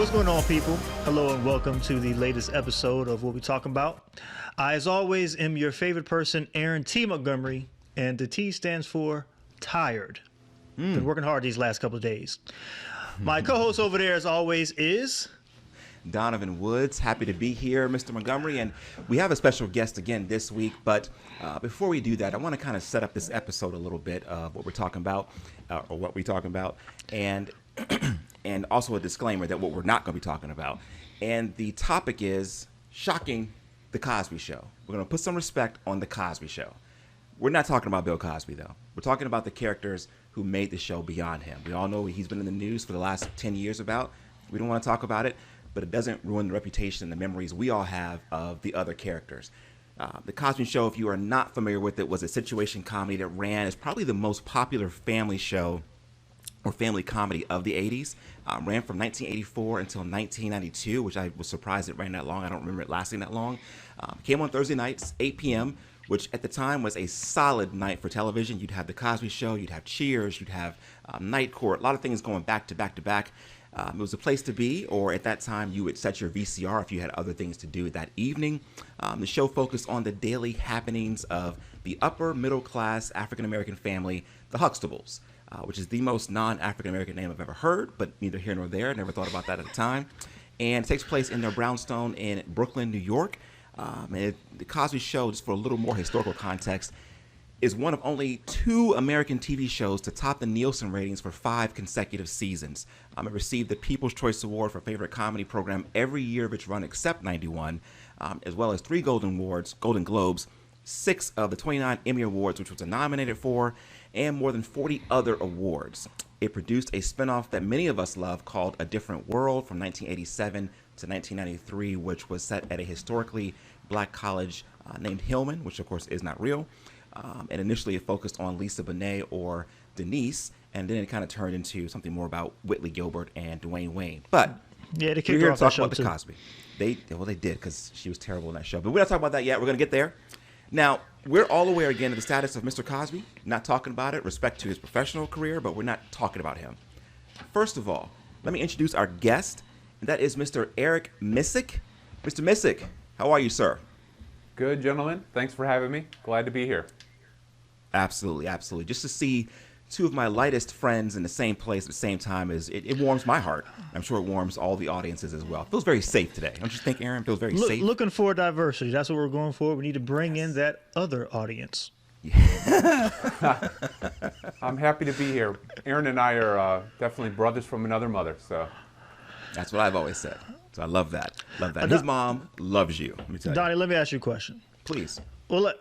What's going on, people? Hello and welcome to the latest episode of What We Talking About. I, as always, am your favorite person, Aaron T. Montgomery, and the T stands for tired. Been working hard these last couple of days. My co-host over there, as always, is Donovan Woods. Happy to be here, Mr. Montgomery, and we have a special guest again this week. But before we do that, I want to kind of set up this episode a little bit of what we're talking about, and and also a disclaimer that what we're not going to be talking about. And the topic is shocking the Cosby Show. We're going to put some respect on the Cosby Show. We're not talking about Bill Cosby, though. We're talking about the characters who made the show beyond him. We all know he's been in the news for the last 10 years about. We don't want to talk about it, but it doesn't ruin the reputation and the memories we all have of the other characters. The Cosby Show, if you are not familiar with it, was a situation comedy that ran as probably the most popular family show or family comedy of the 80s. Ran from 1984 until 1992, which I was surprised it ran that long. I don't remember it lasting that long. Came on Thursday nights, 8 p.m., which at the time was a solid night for television. You'd have The Cosby Show, you'd have Cheers, you'd have Night Court, a lot of things going back to back to back. It was a place to be, or at that time you would set your VCR if you had other things to do that evening. The show focused on the daily happenings of the upper middle class African-American family, the Huxtables, which is the most non-African-American name I've ever heard, but neither here nor there. Never thought about that at the time. And it takes place in their brownstone in Brooklyn, New York. The Cosby Show, just for a little more historical context, is one of only 2 American TV shows to top the Nielsen ratings for 5 consecutive seasons. It received the People's Choice Award for Favorite Comedy Program every year of its run except 91, as well as 3 Golden Globes, 6 of the 29 Emmy Awards, which was nominated for, and more than 40 other awards. It produced a spinoff that many of us love called A Different World from 1987 to 1993, which was set at a historically black college named Hillman, which of course is not real. And initially it focused on Lisa Bonet or Denise, and then it kind of turned into something more about Whitley Gilbert and Dwayne Wayne. But yeah, they we're here to talk about the Cosby. They did, because she was terrible in that show. But we're not talking about that yet. We're going to get there. Now, we're all aware again of the status of Mr. Cosby. Not talking about it, respect to his professional career, but we're not talking about him. First of all, let me introduce our guest, and that is Mr. Eric Missick. Mr. Missick, how are you, sir? Good, gentlemen. Thanks for having me. Glad to be here. Absolutely, absolutely. Just to see 2 of my lightest friends in the same place at the same time, it warms my heart. I'm sure it warms all the audiences as well. It feels very safe today. Don't you think, Aaron? It feels very safe. Looking for diversity. That's what we're going for. We need to bring in that other audience. I'm happy to be here. Aaron and I are definitely brothers from another mother, so. That's what I've always said. So I love that. Love that. His mom loves you. Let me tell you. Donnie, let me ask you a question. Please. Well,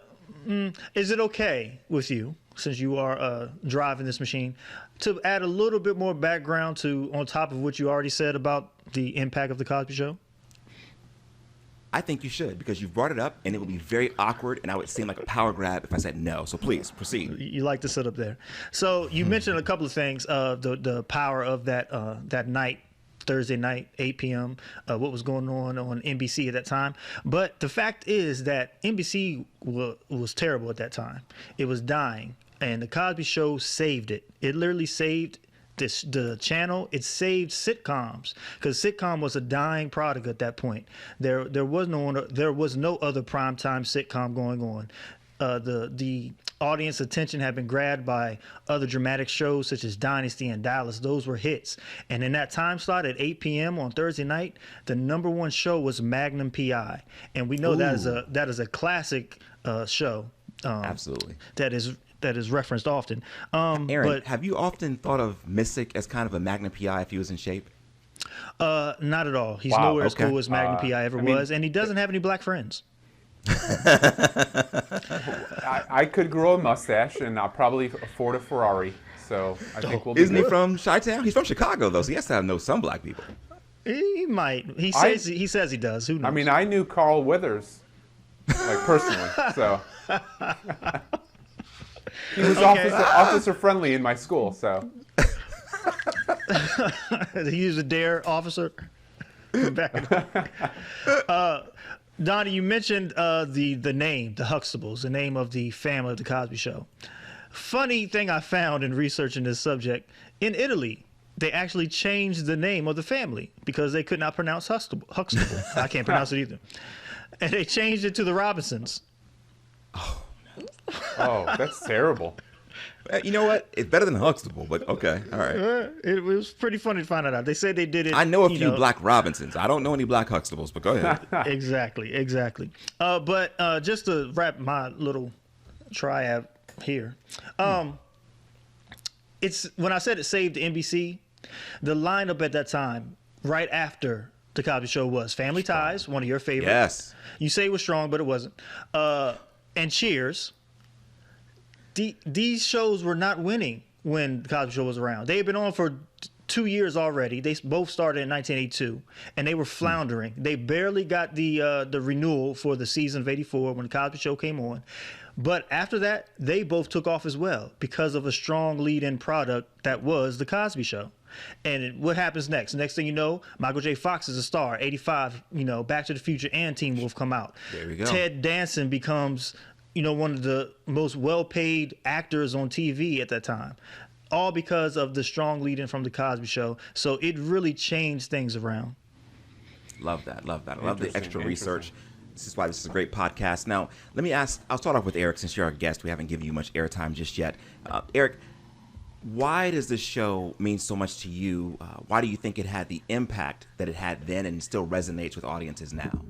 is it okay with you, since you are driving this machine, to add a little bit more background on top of what you already said about the impact of the Cosby Show? I think you should, because you've brought it up, and it would be very awkward, and I would seem like a power grab if I said no. So please, proceed. You like to sit up there. So you mentioned a couple of things, the power of that night, Thursday night, 8 p.m., what was going on NBC at that time. But the fact is that NBC was terrible at that time. It was dying, and the Cosby Show saved it. It literally saved the channel. It saved sitcoms, because sitcom was a dying product at that point. There was no other primetime sitcom going on. The audience attention had been grabbed by other dramatic shows such as Dynasty and Dallas. Those were hits. And in that time slot at 8 p.m. on Thursday night, the #1 show was Magnum P.I. And we know that is a classic show. Absolutely. That is referenced often. Aaron, have you often thought of Missick as kind of a Magnum P.I. if he was in shape? Not at all. He's nowhere as cool as Magnum P.I. ever was, and he doesn't have any black friends. I could grow a mustache, and I'll probably afford a Ferrari, so I think we'll be Isn't he from Chi-Town? He's from Chicago, though, so he has to know some black people. He might. He says he does. Who knows? I mean, I knew Carl Withers, like, personally, so. He was officer friendly in my school, so. He was a DARE officer. Donnie, you mentioned the name, the Huxtables, the name of the family of the Cosby Show. Funny thing I found in researching this subject, in Italy, they actually changed the name of the family because they could not pronounce Huxtable. I can't pronounce it either. And they changed it to the Robinsons. Oh, that's terrible. You know what? It's better than Huxtable, but okay, all right. It was pretty funny to find that out. They said they did it. I know a few Black Robinsons. I don't know any Black Huxtables, but go ahead. Exactly. But just to wrap my little triad here, it's when I said it saved NBC, the lineup at that time, right after the Cosby Show, was Family Ties, one of your favorites. Yes. You say it was strong, but it wasn't. And Cheers. These shows were not winning when the Cosby Show was around. They had been on for 2 years already. They both started in 1982, and they were floundering. They barely got the renewal for the season of '84 when the Cosby Show came on. But after that, they both took off as well because of a strong lead-in product that was the Cosby Show. And what happens next? Next thing you know, Michael J. Fox is a star. '85, Back to the Future and Teen Wolf come out. There we go. Ted Danson becomes one of the most well-paid actors on TV at that time, all because of the strong lead-in from the Cosby Show. So it really changed things around. Love that. I love the extra research. This is why this is a great podcast. Now, let me ask, I'll start off with Eric since you're our guest. We haven't given you much airtime just yet. Eric, why does this show mean so much to you? Why do you think it had the impact that it had then and still resonates with audiences now?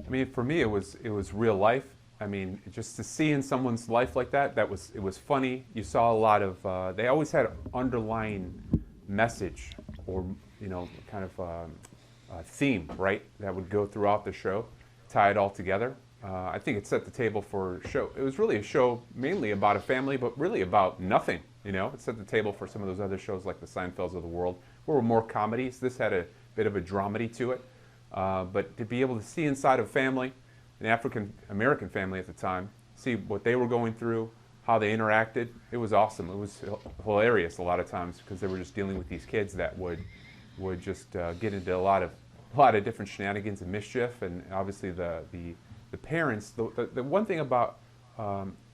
I mean, for me, it was real life. I mean, just to see in someone's life like that, it was funny. You saw a lot of, they always had underlying message or, kind of a theme, right, that would go throughout the show, tie it all together. I think it set the table for a show. It was really a show mainly about a family, but really about nothing, It set the table for some of those other shows like the Seinfelds of the world, where were more comedies. This had a bit of a dramedy to it. But to be able to see inside of family, an African-American family at the time, see what they were going through, how they interacted. It was awesome. It was hilarious a lot of times because they were just dealing with these kids that would just get into a lot of different shenanigans and mischief. And obviously the parents. The one thing about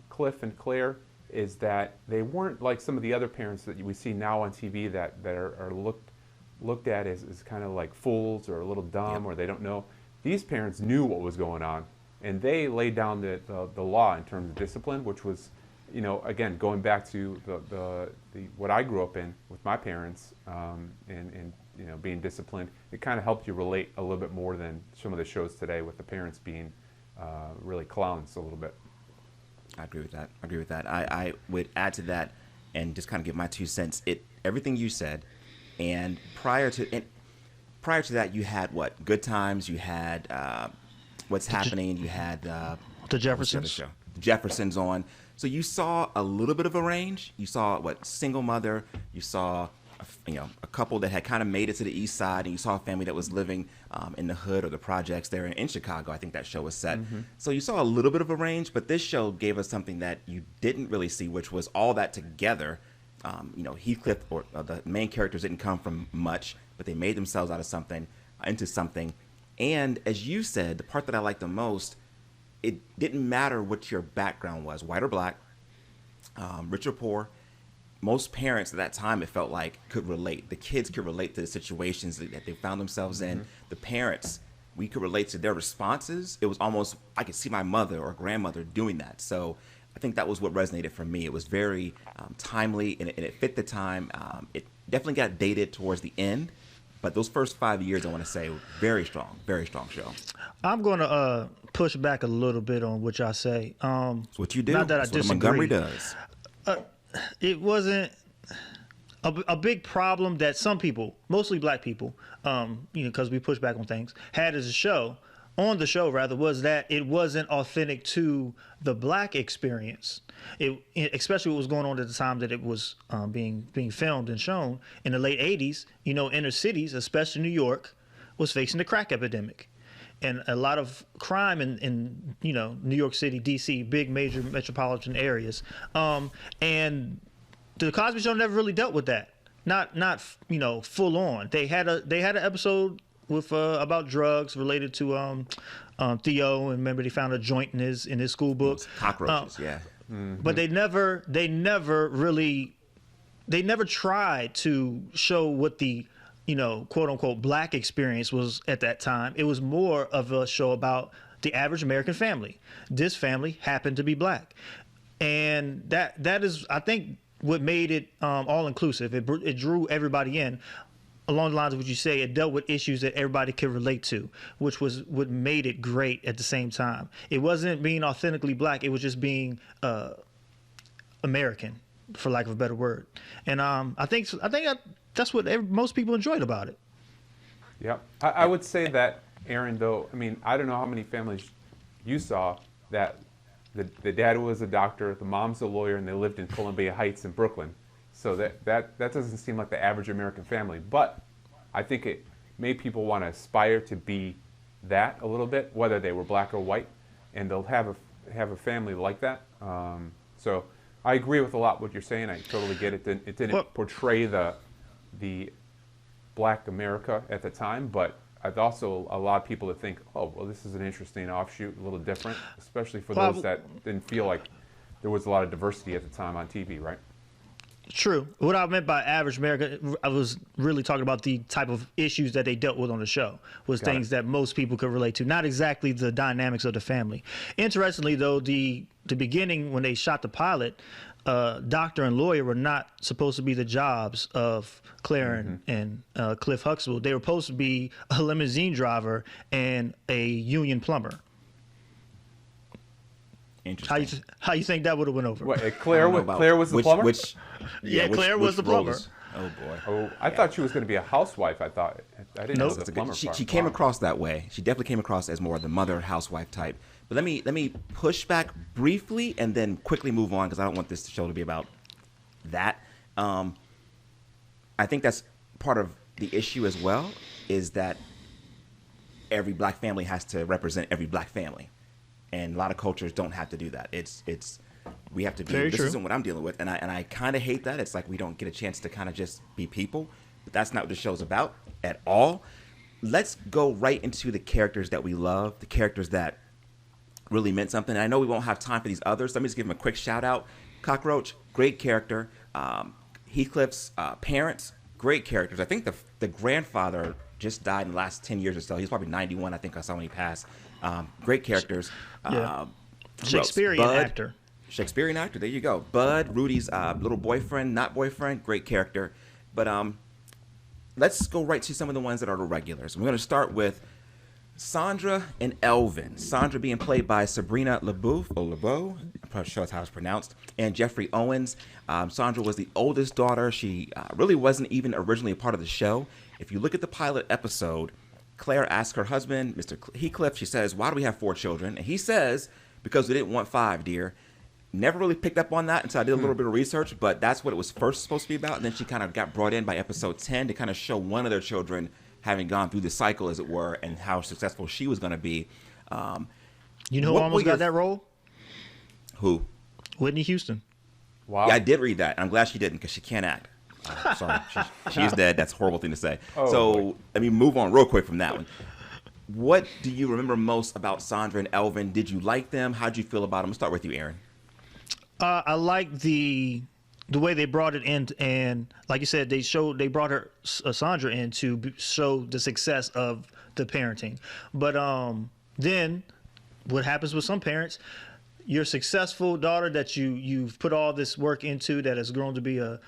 Cliff and Claire is that they weren't like some of the other parents that we see now on TV that are looked at as kind of like fools or a little dumb or they don't know. These parents knew what was going on. And they laid down the law in terms of discipline, which was, again, going back to the what I grew up in with my parents and being disciplined. It kind of helped you relate a little bit more than some of the shows today with the parents being really clowns a little bit. I agree with that. I would add to that and just kind of give my 2 cents. Everything you said, and prior to that, you had what? Good Times. You had What's Happening. You had the Jeffersons. The Jeffersons on. So you saw a little bit of a range. You saw single mother. You saw a couple that had kind of made it to the east side, and you saw a family that was living in the hood or the projects there in Chicago. I think that show was set. Mm-hmm. So you saw a little bit of a range, but this show gave us something that you didn't really see, which was all that together. Heathcliff or the main characters didn't come from much, but they made themselves out of something, into something. And as you said, the part that I liked the most, it didn't matter what your background was, white or black, rich or poor. Most parents at that time, it felt like, could relate. The kids could relate to the situations that they found themselves in. The parents, we could relate to their responses. It was almost, I could see my mother or grandmother doing that. So I think that was what resonated for me. It was very timely, and it fit the time. It definitely got dated towards the end. But those first 5 years, I want to say, very strong show. I'm going to push back a little bit on what y'all say. It's what you do. Not that That's I disagree. What Montgomery does. It wasn't a big problem that some people, mostly black people, because we push back on things, had as a show. On the show, rather, was that it wasn't authentic to the black experience. Especially what was going on at the time that it was being filmed and shown in the late 80s. Inner cities, especially New York, was facing the crack epidemic. And a lot of crime in New York City, D.C., big major metropolitan areas. And the Cosby Show never really dealt with that. Not full on. They had an episode with about drugs related to Theo, and remember they found a joint in his school book. Cockroaches, yeah. But they never really they never tried to show what the, quote unquote black experience was at that time. It was more of a show about the average American family. This family happened to be black, and that is, I think, what made it all inclusive. It drew everybody in. Along the lines of what you say, it dealt with issues that everybody could relate to, which was what made it great at the same time. It wasn't being authentically black; it was just being American, for lack of a better word. And I think that's what most people enjoyed about it. Yeah, I would say that, Aaron. Though, I mean, I don't know how many families you saw that the dad was a doctor, the mom's a lawyer, and they lived in Columbia Heights in Brooklyn. So that doesn't seem like the average American family, but I think it made people want to aspire to be that a little bit, whether they were black or white, and they'll have a family like that. So I agree with a lot what you're saying. I totally get it. It didn't portray the black America at the time, but I've also a lot of people that think, oh, well, this is an interesting offshoot, a little different, especially for those that didn't feel like there was a lot of diversity at the time on TV, right? True. What I meant by average America, I was really talking about the type of issues that they dealt with on the show, was things that most people could relate to, not exactly the dynamics of the family. Interestingly, though, the beginning when they shot the pilot, doctor and lawyer were not supposed to be the jobs of Claire and Cliff Huxtable. They were supposed to be a limousine driver and a union plumber. How you think that would have went over? What, Claire was the plumber? Claire was the plumber. Oh boy. Oh, I thought she was going to be a housewife. I didn't know the plumber part. She came across that way. She definitely came across as more of the mother housewife type. But let me push back briefly and then quickly move on, because I don't want this show to be about that. I think that's part of the issue as well, is that every black family has to represent every black family. And a lot of cultures don't have to do that. We have to be. Very this true. Isn't what I'm dealing with, and I kind of hate that. It's like we don't get a chance to kind of just be people. But that's not what the show's about at all. Let's go right into the characters that we love, the characters that really meant something. And I know we won't have time for these others. Let me just give them a quick shout out. Cockroach, great character. Heathcliff's parents, great characters. I think the grandfather just died in the last 10 years or so. He's probably 91. I think I saw when he passed. Great characters. Shakespearean actor. Shakespearean actor. There you go. Bud, Rudy's little boyfriend, not boyfriend. Great character. But let's go right to some of the ones that are the regulars. We're going to start with Sondra and Elvin. Sondra being played by Sabrina LeBeau. I'm probably sure that's how it's pronounced. And Jeffrey Owens. Sondra was the oldest daughter. She really wasn't even originally a part of the show. If you look at the pilot episode, Claire asks her husband, Mr. Heathcliff, she says, "Why do we have 4 children?" And he says, "Because we didn't want 5, dear." Never really picked up on that until I did a little bit of research, but that's what it was first supposed to be about. And then she kind of got brought in by episode 10 to kind of show one of their children having gone through the cycle, as it were, and how successful she was going to be. You know who almost got that role? Who? Whitney Houston. Wow. Yeah, I did read that. I'm glad she didn't, because she can't act. Sorry, she is dead. That's a horrible thing to say. Let me move on real quick from that one. What do you remember most about Sondra and Elvin? Did you like them? How did you feel about them? Let's start with you, Aaron. I like the way they brought it in, and like you said, they brought her Sondra in to show the success of the parenting. But then what happens with some parents? Your successful daughter that you've put all this work into, that has grown to be a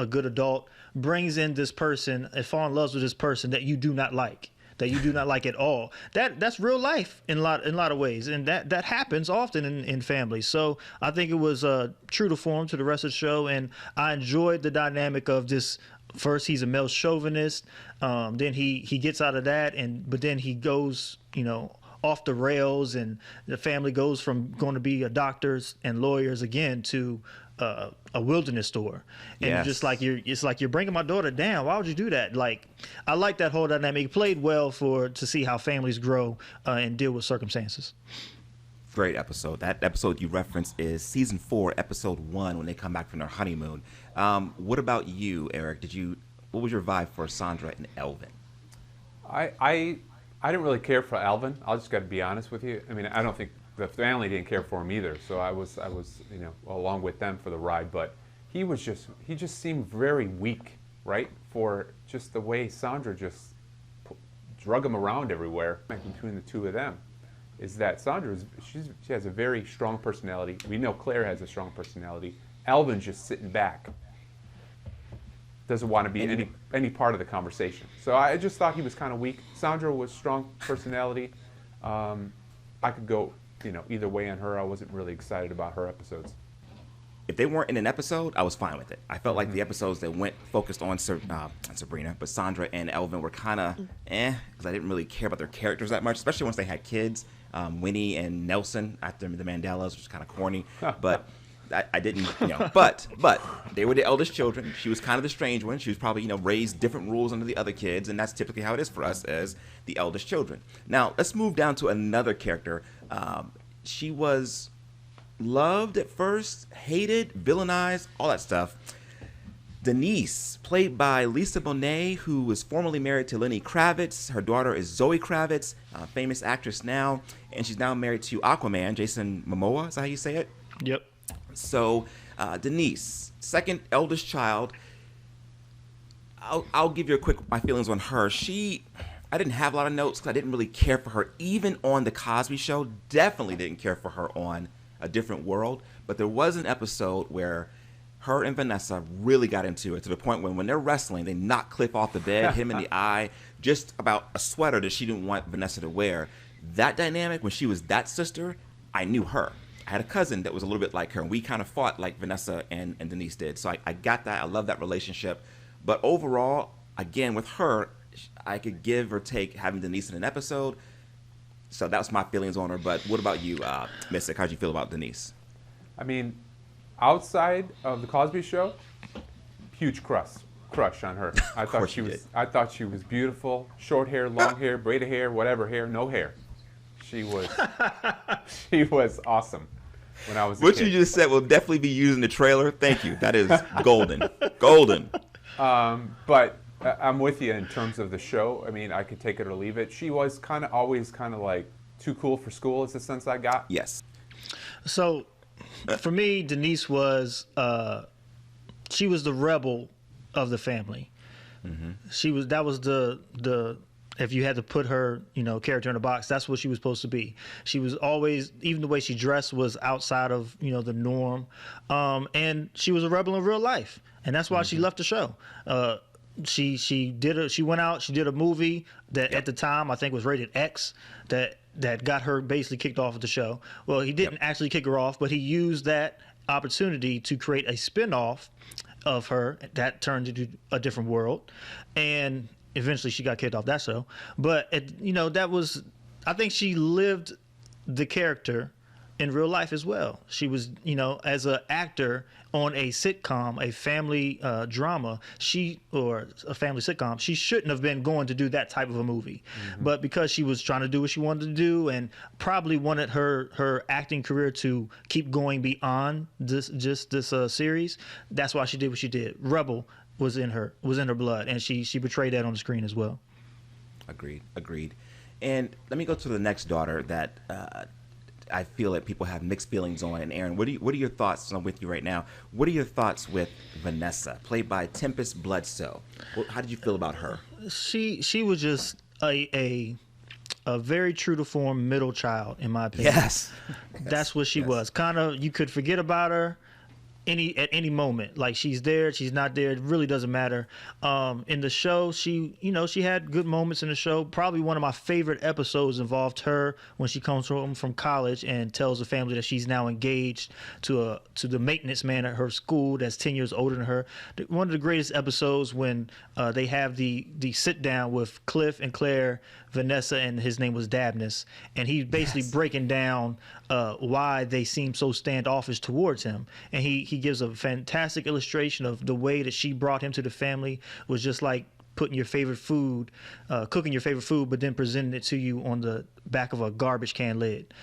good adult, brings in this person and fall in love with this person that you do not like, at all. That's real life in a lot of ways, and that happens often in families. So I think it was true to form to the rest of the show, and I enjoyed the dynamic of this. First, he's a male chauvinist. Then he gets out of that, but then he goes, off the rails, and the family goes from going to be doctors and lawyers again to a wilderness store. And Yes. it's like you're bringing my daughter down. Why would you do that? Like, I like that whole dynamic. It played well to see how families grow and deal with circumstances. Great episode. That episode you referenced is season 4, episode 1, when they come back from their honeymoon. What about you, Eric? What was your vibe for Sondra and Elvin? I didn't really care for Alvin. I just got to be honest with you. I mean, I don't think the family didn't care for him either. So I was along with them for the ride. But he just seemed very weak, right? For just the way Sondra just drug him around everywhere. Between the two of them, is that she has a very strong personality. We know Claire has a strong personality. Alvin's just sitting back, doesn't want to be any part of the conversation. So I just thought he was kind of weak. Sondra was strong personality. I could go, either way on her. I wasn't really excited about her episodes. If they weren't in an episode, I was fine with it. I felt like the episodes that focused on Sabrina, but Sondra and Elvin were kind of because I didn't really care about their characters that much, especially once they had kids. Winnie and Nelson after the Mandelas, which was kind of corny, but I didn't, but they were the eldest children. She was kind of the strange one. She was probably, raised different rules under the other kids, and that's typically how it is for us as the eldest children. Now, let's move down to another character. She was loved at first, hated, villainized, all that stuff. Denise, played by Lisa Bonet, who was formerly married to Lenny Kravitz. Her daughter is Zoe Kravitz, a famous actress now, and she's now married to Aquaman, Jason Momoa. Is that how you say it? Yep. So, Denise, second eldest child. I'll give you my feelings on her. I didn't have a lot of notes because I didn't really care for her, even on the Cosby Show. Definitely didn't care for her on A Different World. But there was an episode where her and Vanessa really got into it to the point when they're wrestling, they knock Cliff off the bed, hit him in the eye, just about a sweater that she didn't want Vanessa to wear. That dynamic, when she was that sister, I knew her. I had a cousin that was a little bit like her, and we kind of fought like Vanessa and Denise did. So I got that. I love that relationship. But overall, again, with her, I could give or take having Denise in an episode. So that was my feelings on her. But what about you, Mystic? How'd you feel about Denise? I mean, outside of the Cosby Show, huge crush on her. I thought she was beautiful. Short hair, long hair, braided hair, whatever hair, no hair. She was awesome when I was a kid. What you just said will definitely be used in the trailer. Thank you. That is golden. Golden. But I'm with you in terms of the show. I mean, I could take it or leave it. She was always like too cool for school is the sense I got. Yes. So for me, Denise was she was the rebel of the family. Mm-hmm. That was the if you had to put her, character in a box, that's what she was supposed to be. She was always, even the way she dressed was outside of, the norm. And she was a rebel in real life. And that's why she left the show. She went out, she did a movie that at the time I think was rated X that got her basically kicked off of the show. Well, he didn't actually kick her off, but he used that opportunity to create a spinoff of her that turned into A Different World. And eventually she got kicked off that show. But, I think she lived the character in real life as well. She was, as an actor on a sitcom, a family drama, or a family sitcom, she shouldn't have been going to do that type of a movie. Mm-hmm. But because she was trying to do what she wanted to do and probably wanted her acting career to keep going beyond this series, that's why she did what she did. Rebel was in her blood, and she portrayed that on the screen as well. Agreed. And let me go to the next daughter that I feel that people have mixed feelings on. And Aaron, what are your thoughts? I'm with you right now. What are your thoughts with Vanessa, played by Tempest Bledsoe? How did you feel about her? She was just a very true to form middle child, in my opinion. Yes. That's what she was. Kind of, you could forget about her at any moment. Like, she's there, she's not there, it really doesn't matter. In the show, she had good moments in the show. Probably one of my favorite episodes involved her when she comes home from college and tells the family that she's now engaged to the maintenance man at her school that's 10 years older than her. One of the greatest episodes when they have the sit down with Cliff and Claire, Vanessa, and his name was Dabness, and he's basically breaking down why they seem so standoffish towards him, and he gives a fantastic illustration of the way that she brought him to the family was just like putting your favorite food, cooking your favorite food, but then presenting it to you on the back of a garbage can lid.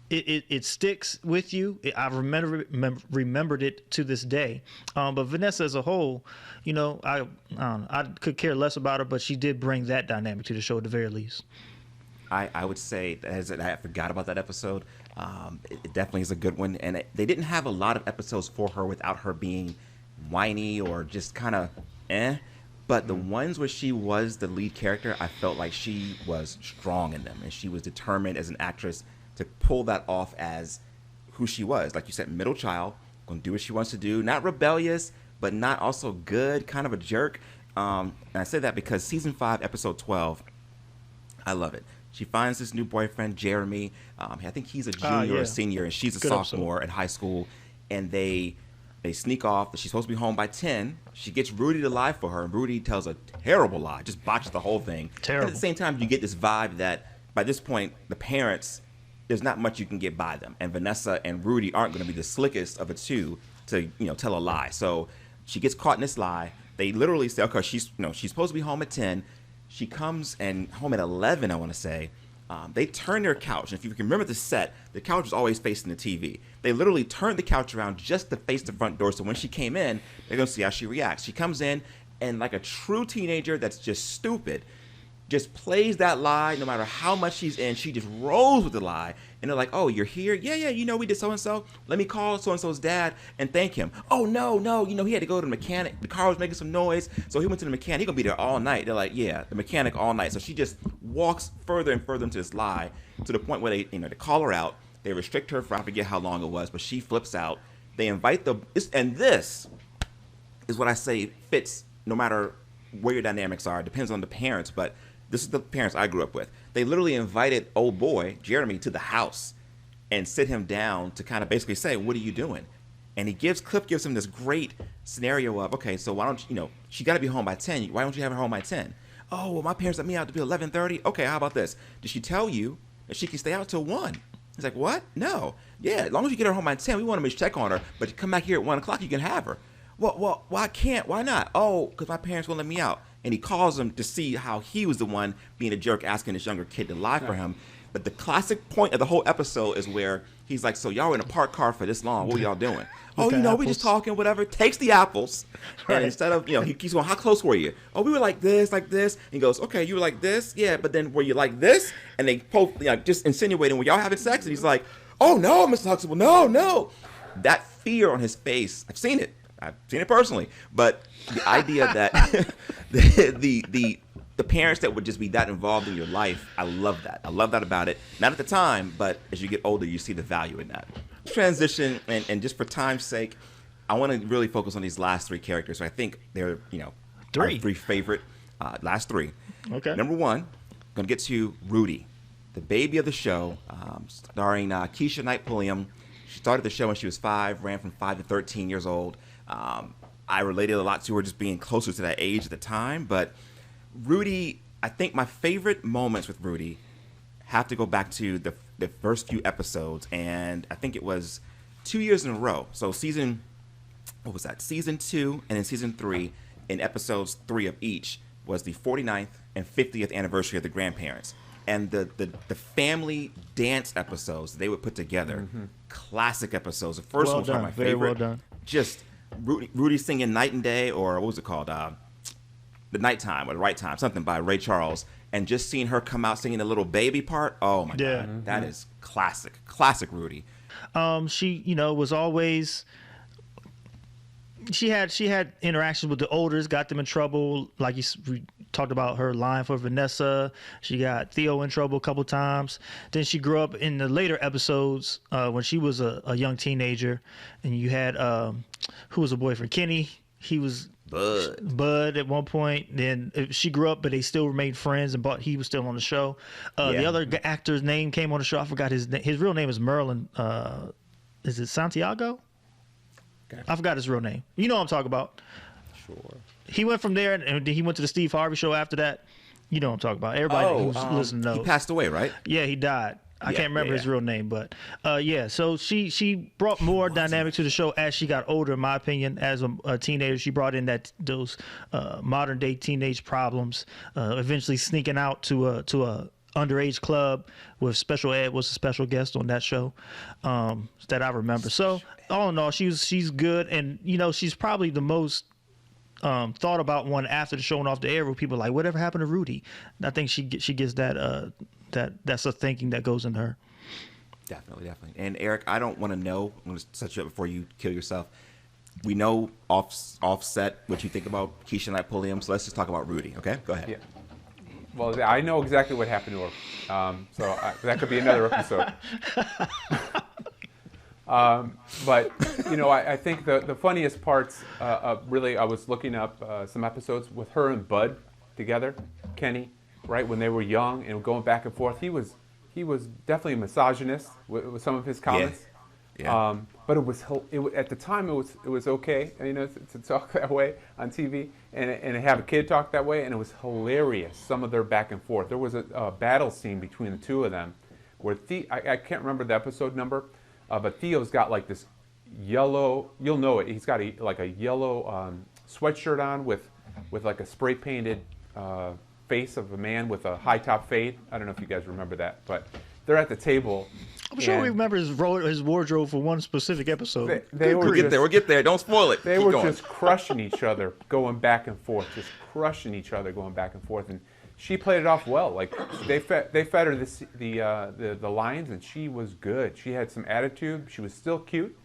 It sticks with you. I remembered it to this day. But Vanessa as a whole, I could care less about her, but she did bring that dynamic to the show at the very least. I would say, as I forgot about that episode, it definitely is a good one. And they didn't have a lot of episodes for her without her being whiny or just kind of But the ones where she was the lead character, I felt like she was strong in them, and she was determined as an actress to pull that off as who she was. Like you said, middle child, gonna do what she wants to do, not rebellious, but not also good, kind of a jerk. And I say that because season 5, episode 12, I love it. She finds this new boyfriend, Jeremy. I think he's a junior or a senior, and she's a sophomore in high school, and they sneak off. She's supposed to be home by 10. She gets Rudy to lie for her, and Rudy tells a terrible lie, just botches the whole thing. Terrible. And at the same time, you get this vibe that by this point, the parents, there's not much you can get by them. And Vanessa and Rudy aren't going to be the slickest of the two to, tell a lie. So she gets caught in this lie. They literally say, okay, she's supposed to be home at 10. She comes and home at 11, I want to say. They turn their couch. And if you can remember the set, the couch was always facing the TV. They literally turned the couch around just to face the front door. So when she came in, they're going to see how she reacts. She comes in, and like a true teenager that's just stupid, just plays that lie no matter how much she's in. She just rolls with the lie. And they're like, oh, you're here? Yeah, we did so-and-so. Let me call so-and-so's dad and thank him. Oh, no, he had to go to the mechanic. The car was making some noise, so he went to the mechanic. He's going to be there all night. They're like, yeah, the mechanic all night. So she just walks further and further into this lie to the point where they call her out. They restrict her for, I forget how long it was, but she flips out. They invite and this is what I say fits no matter where your dynamics are. It depends on the parents, but this is the parents I grew up with. They literally invited old boy, Jeremy, to the house and sit him down to kind of basically say, what are you doing? And Cliff gives him this great scenario of, okay, so why don't she got to be home by 10. Why don't you have her home by 10? Oh, well, my parents let me out to be 11:30. Okay, how about this? Did she tell you that she can stay out till 1? He's like, what? No. Yeah, as long as you get her home by 10, we want to make check on her. But you come back here at 1 o'clock, you can have her. Well, why can't? Why not? Oh, because my parents won't let me out. And he calls him to see how he was the one being a jerk, asking this younger kid to lie for him. But the classic point of the whole episode is where he's like, so y'all were in a parked car for this long. What were y'all doing? Oh, we just talking, whatever. Takes the apples. Right. And instead of, he keeps going, how close were you? Oh, we were like this. He goes, okay, you were like this? Yeah, but then were you like this? And they just insinuating, were y'all having sex? And he's like, oh, no, Mr. Huxtable, no. That fear on his face, I've seen it personally. But the idea that the parents that would just be that involved in your life, I love that. I love that about it. Not at the time, but as you get older, you see the value in that. Transition, and just for time's sake, I want to really focus on these last 3 characters. So I think they're, our 3 favorite, last 3. Okay. Number 1, going to get to Rudy, the baby of the show, starring Keisha Knight Pulliam. She started the show when she was 5, ran from 5 to 13 years old. I related a lot to her just being closer to that age at the time. But Rudy, I think my favorite moments with Rudy have to go back to the first few episodes. And I think it was 2 years in a row. So season 2 and then season 3, in episodes 3 of each, was the 49th and 50th anniversary of the grandparents. And the family dance episodes they would put together, classic episodes. The first one was my favorite. Very well done. Just Rudy singing Night and Day, or what was it called? The Nighttime or The Right Time, something by Ray Charles. And just seeing her come out singing the little baby part, oh my God, that is classic Rudy. She, was always. She had interactions with the elders, got them in trouble. Like we talked about her lying for Vanessa. She got Theo in trouble a couple times. Then she grew up in the later episodes when she was a young teenager, and you had who was a boyfriend? Kenny. He was Bud at one point. Then she grew up, but they still remained friends, and he was still on the show. The other actor's name came on the show. I forgot his name. His real name is Merlin. Is it Santiago? Okay. I forgot his real name. You know what I'm talking about. Sure. He went from there, and he went to the Steve Harvey show after that. You know what I'm talking about. Everybody who's listening knows. He passed away, right? Yeah, he died. I can't remember his real name, but so she brought more dynamic to the show as she got older, in my opinion. As a teenager, she brought in those modern day teenage problems, eventually sneaking out to a underage club with Special Ed was a special guest on that show that I remember. So all in all, she's good, and she's probably the most thought about one after the show and off the air, where people are like, whatever happened to Rudy? And I think she gets that's a thinking that goes into her. Definitely. And Eric, I don't want to know, I'm going to set you up before you kill yourself. we know offset what you think about Keisha Knight Pulliam, so let's just talk about Rudy, okay? Go ahead. Yeah. Well, I know exactly what happened to her, so that could be another episode. But, you know, I think the funniest parts, really, I was looking up some episodes with her and Bud together, Kenny, right, when they were young and going back and forth. He was definitely a misogynist with some of his comments. Yeah. But it was at the time it was okay, you know, to talk that way on TV and have a kid talk that way, and it was hilarious. Some of their back and forth. There was a battle scene between the two of them, where I can't remember the episode number, but Theo's got like this yellow. You'll know it. He's got like a yellow sweatshirt on with like a spray painted face of a man with a high top fade. I don't know if you guys remember that, but they're at the table. I'm sure we remember his wardrobe for one specific episode. We'll get there. Don't spoil it. They were just crushing each other, going back and forth, just crushing each other, going back and forth. And she played it off well. Like they fed her the lines, and she was good. She had some attitude. She was still cute,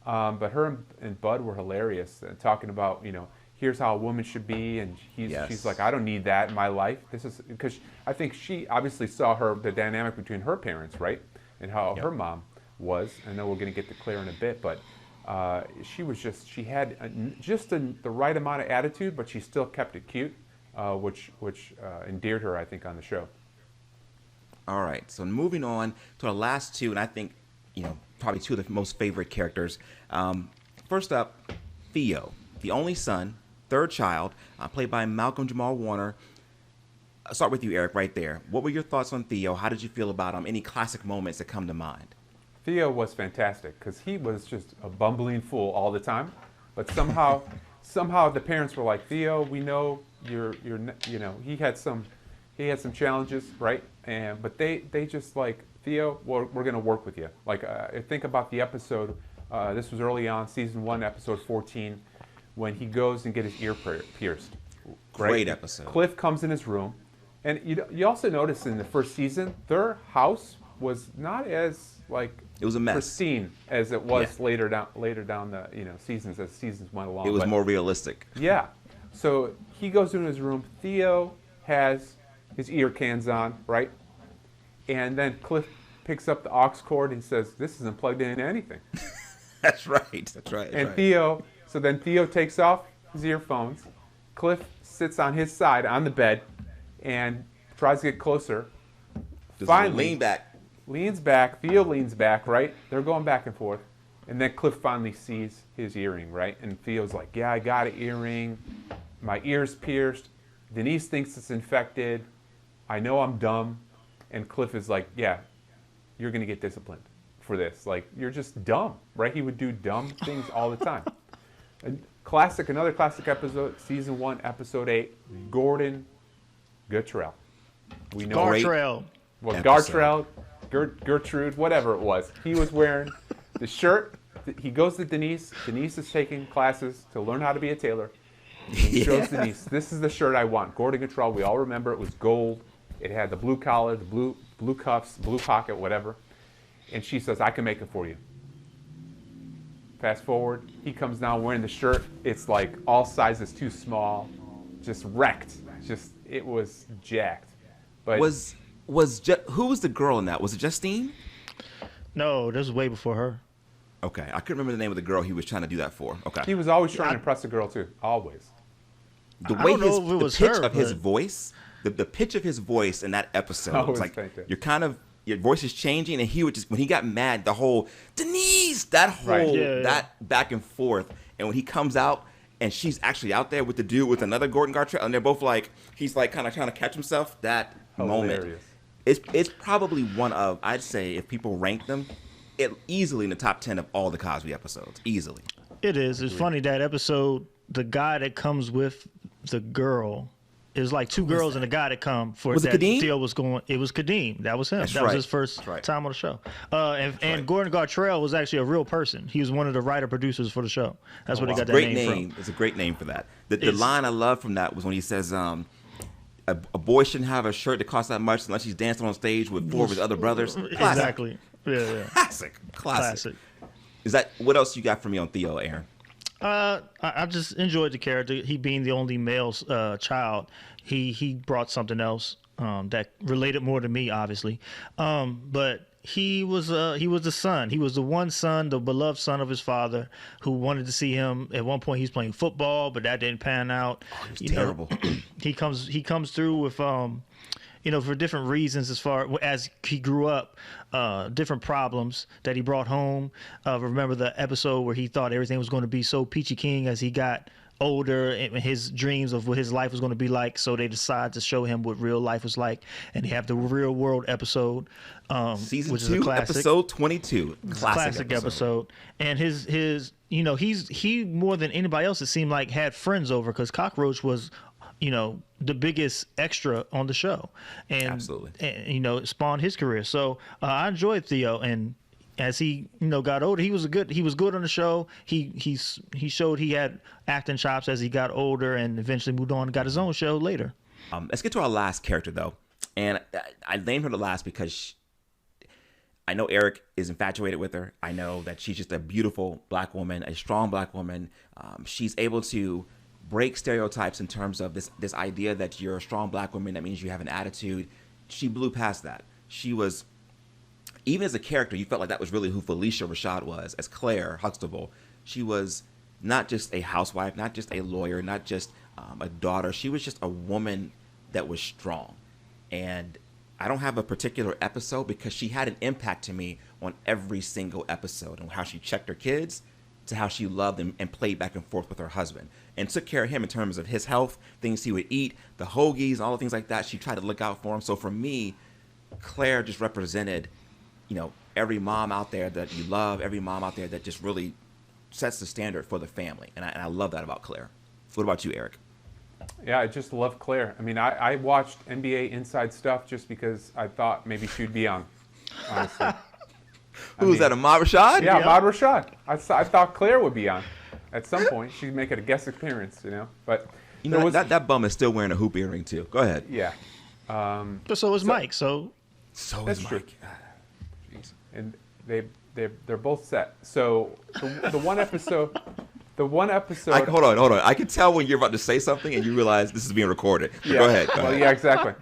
but her and Bud were hilarious, talking about, you know, here's how a woman should be, and she's like, I don't need that in my life. This is because I think she obviously saw the dynamic between her parents, right, and how her mom was. I know we're going to get to Claire in a bit, but she had just the right amount of attitude, but she still kept it cute, which endeared her, I think, on the show. All right, so moving on to our last two, and I think, you know, probably two of the most favorite characters. First up, Theo, the only son, third child, played by Malcolm Jamal Warner. I'll start with you, Eric, right there. What were your thoughts on Theo? How did you feel about him? Any classic moments that come to mind? Theo was fantastic because he was just a bumbling fool all the time, but somehow the parents were like, Theo, we know you're you know, he had some challenges, right? But they just like, Theo, we're going to work with you. Like, think about the episode. This was early on, season 1, episode 14. When he goes and get his ear pierced. Right? Great episode. Cliff comes in his room. And you also notice in the first season, their house was not as, like, it was a mess, pristine as it was later down the, you know, seasons as seasons went along. It was more realistic. Yeah. So he goes into his room. Theo has his ear cans on, right? And then Cliff picks up the aux cord and says, this isn't plugged into anything. That's right. And Theo... So then Theo takes off his earphones. Cliff sits on his side on the bed and tries to get closer. Finally, leans back. Theo leans back, right? They're going back and forth. And then Cliff finally sees his earring, right? And Theo's like, yeah, I got an earring. My ear's pierced. Denise thinks it's infected. I know I'm dumb. And Cliff is like, yeah, you're going to get disciplined for this. Like, you're just dumb, right? He would do dumb things all the time. Another classic episode, season 1, episode 8, Gordon Gartrelle. We know Gartrelle. Well, Gartrelle, Gertrude, whatever it was. He was wearing the shirt. He goes to Denise. Denise is taking classes to learn how to be a tailor. He shows Denise, this is the shirt I want. Gordon Gartrelle, we all remember it was gold. It had the blue collar, the blue cuffs, blue pocket, whatever. And she says, I can make it for you. Fast forward, he comes down wearing the shirt. It's like all sizes too small, just wrecked. It was jacked. But who was the girl in that? Was it Justine? No, this was way before her. Okay, I couldn't remember the name of the girl he was trying to do that for. Okay, he was always trying to impress a girl too, always. The way the pitch of his voice, the pitch of his voice in that episode, was like your voice is changing, and he would just, when he got mad, the whole Denise, that whole that back and forth, and when he comes out and she's actually out there with the dude with another Gordon Gartrelle, and they're both like, he's like kind of trying to catch himself. That moment, it's probably one of, I'd say, if people rank them, easily in the top 10 of all the Cosby episodes, easily. It is. It's funny, that episode, the guy that comes with the girl. It was like two girls and a guy that come for was that. It Kadeem? Theo was going. It was Kadeem. That was him. That was his first time on the show. And Gordon Gartrelle was actually a real person. He was one of the writer producers for the show. That's where he got that name from. It's a great name for that. The line I love from that was when he says, a boy shouldn't have a shirt that costs that much unless he's dancing on stage with 4 of his other brothers. Classic. Exactly. Yeah. Classic. Is that, what else you got for me on Theo, Aaron? I just enjoyed the character. He being the only male child, he brought something else that related more to me, obviously. But he was the son. He was the one son, the beloved son of his father, who wanted to see him. At one point, he's playing football, but that didn't pan out. Oh, he was terrible. He comes through with for different reasons as far as he grew up, different problems that he brought home. Remember the episode where he thought everything was going to be so peachy keen as he got older, and his dreams of what his life was going to be like. So they decided to show him what real life was like, and they have the real world episode, Season which 2, is a classic, episode 22, classic episode. And he more than anybody else, it seemed like, had friends over, because Cockroach was the biggest extra on the show, and Absolutely. and it spawned his career. So I enjoyed Theo, and as he got older, he was good on the show. He showed he had acting chops as he got older, and eventually moved on and got his own show later. Let's get to our last character, though, and I named her the last because I know Eric is infatuated with her. I know that she's just a beautiful black woman, a strong black woman. She's able to break stereotypes in terms of this idea that you're a strong black woman, that means you have an attitude. She blew past that. She was, even as a character, you felt like that was really who Felicia Rashad was, as Claire Huxtable. She was not just a housewife, not just a lawyer, not just a daughter. She was just a woman that was strong. And I don't have a particular episode because she had an impact to me on every single episode, on how she checked her kids, to how she loved him and played back and forth with her husband and took care of him in terms of his health, things he would eat, the hoagies, all the things like that. She tried to look out for him. So for me, Claire just represented, every mom out there that you love, every mom out there that just really sets the standard for the family. And I love that about Claire. What about you, Eric? Yeah, I just love Claire. I mean, I watched NBA Inside Stuff just because I thought maybe she'd be on, honestly. Who was that, Ahmad Rashad? Yeah, Ahmad Rashad. I thought Claire would be on at some point. She'd make it a guest appearance, But that bum is still wearing a hoop earring too. Go ahead. Yeah. But so is Mike. So is Mike. Jeez. And they're both set. So the one episode. Hold on. I can tell when you're about to say something and you realize this is being recorded. Yeah. Go ahead. Well, yeah, exactly.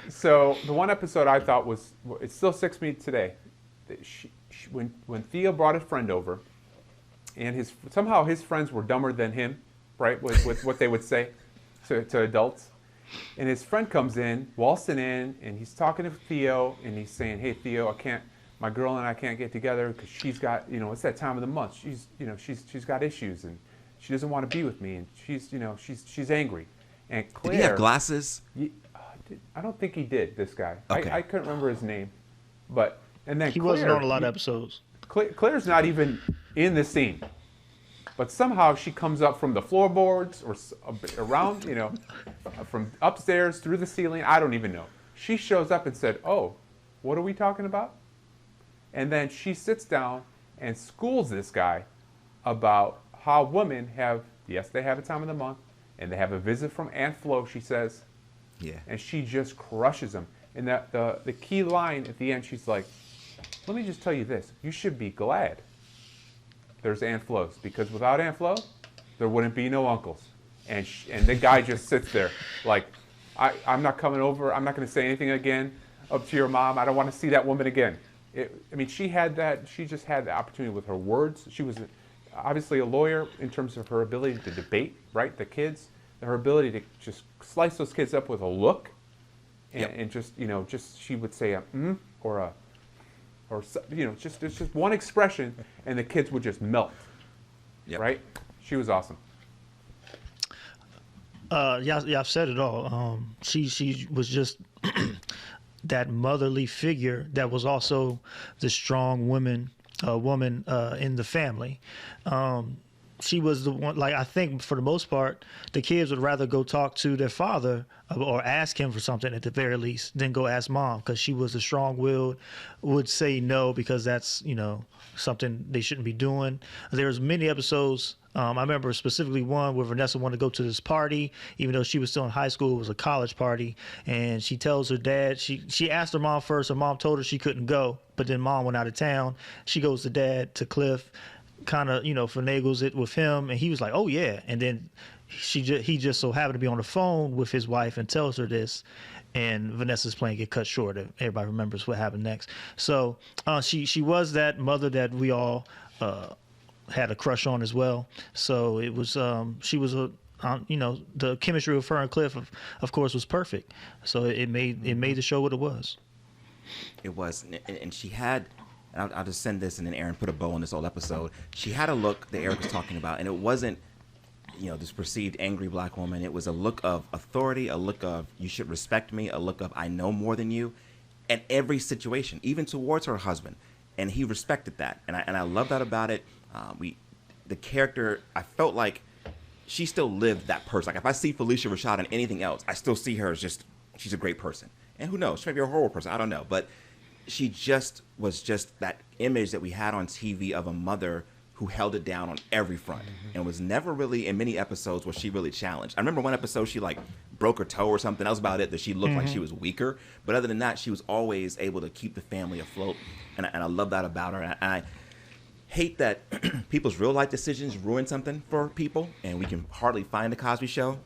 So the one episode I thought it still sticks me today. When Theo brought a friend over, and somehow his friends were dumber than him, right? With what they would say to adults, and his friend comes in, waltzing in, and he's talking to Theo, and he's saying, "Hey Theo, my girl and I can't get together because she's got, it's that time of the month. She's got issues and she doesn't want to be with me, and she's angry." And Claire, did he have glasses? I don't think he did, this guy. Okay. I couldn't remember his name. And then he Claire, wasn't on a lot of episodes. Claire's not even in the scene. But somehow she comes up from the floorboards or around, from upstairs through the ceiling. I don't even know. She shows up and said, "Oh, what are we talking about?" And then she sits down and schools this guy about how women they have a time of the month, and they have a visit from Aunt Flo, she says. Yeah. And she just crushes him. And the key line at the end, she's like, "Let me just tell you this. You should be glad there's Aunt Flo's, because without Aunt Flo, there wouldn't be no uncles." And the guy just sits there like, I'm not coming over. I'm not going to say anything again up to your mom. I don't want to see that woman again. She just had the opportunity with her words. She was obviously a lawyer in terms of her ability to debate, right? The kids, her ability to just slice those kids up with a look, and just she would say a just one expression, and the kids would just melt. Yep. Right? She was awesome. Yeah, I've said it all. She was just that motherly figure that was also the strong woman in the family. She was the one, I think for the most part, the kids would rather go talk to their father or ask him for something at the very least than go ask mom, because she was a strong-willed, would say no because that's, something they shouldn't be doing. There's many episodes. I remember specifically one where Vanessa wanted to go to this party, even though she was still in high school. It was a college party. And she tells her dad, she asked her mom first. Her mom told her she couldn't go, but then mom went out of town. She goes to dad, to Cliff, kind of, finagles it with him, and he was like, oh yeah, and then he just so happened to be on the phone with his wife and tells her this, and Vanessa's plane get cut short. Everybody remembers what happened next. So she was that mother that we all had a crush on as well. So it was she was the chemistry with her and Cliff of course was perfect. So it made the show what it was. It was, and she had. I'll just send this, and then Aaron put a bow on this whole episode. She had a look that Eric was talking about, and it wasn't, this perceived angry black woman. It was a look of authority, a look of you should respect me, a look of I know more than you, in every situation, even towards her husband, and he respected that, and I love that about it. The character, I felt like she still lived that person. Like if I see Felicia Rashad in anything else, I still see her as she's a great person, and who knows, she may be a horrible person. I don't know, but she was that image that we had on TV of a mother who held it down on every front, and was never really in many episodes where she really challenged. I remember one episode she like broke her toe or something. That was about it, that she looked like she was weaker. But other than that, she was always able to keep the family afloat, and I love that about her. And I hate that people's real life decisions ruin something for people, and we can hardly find the Cosby Show.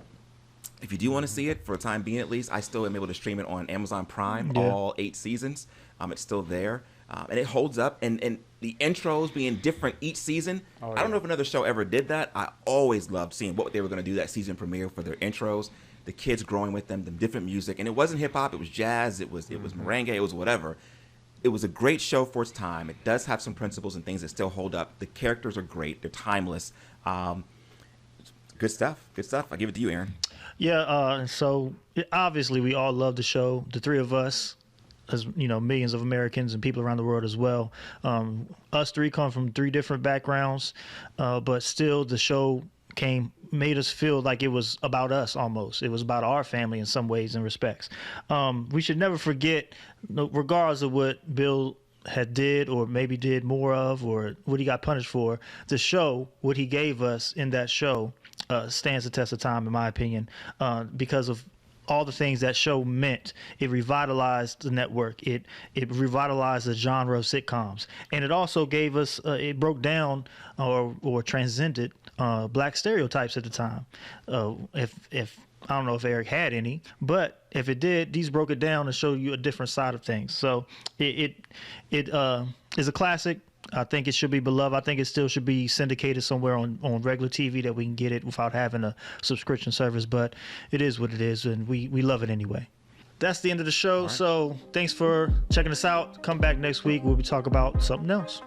If you do want to see it, for a time being at least, I still am able to stream it on Amazon Prime, all 8 seasons. It's still there, and it holds up. And the intros being different each season. I don't know if another show ever did that. I always loved seeing what they were going to do that season premiere for their intros. The kids growing with them, the different music, and it wasn't hip hop. It was jazz. It was merengue. It was whatever. It was a great show for its time. It does have some principles and things that still hold up. The characters are great. They're timeless. Good stuff. Good stuff. I give it to you, Aaron. Yeah. So obviously we all love the show. The three of us, as millions of Americans and people around the world as well. Us three come from 3 different backgrounds, but still the show made us feel like it was about us almost. It was about our family in some ways and respects. We should never forget, regardless of what Bill had did or maybe did more of or what he got punished for, the show, what he gave us in that show, stands the test of time, in my opinion, because of all the things that show meant. It revitalized the network. It revitalized the genre of sitcoms, and it also gave us. It broke down or transcended black stereotypes at the time. If I don't know if Eric had any, but if it did, these broke it down and showed you a different side of things. So it is a classic. I think it should be beloved. I think it still should be syndicated somewhere on regular TV that we can get it without having a subscription service. But it is what it is, and we love it anyway. That's the end of the show. Right. So thanks for checking us out. Come back next week. We'll be talking about something else.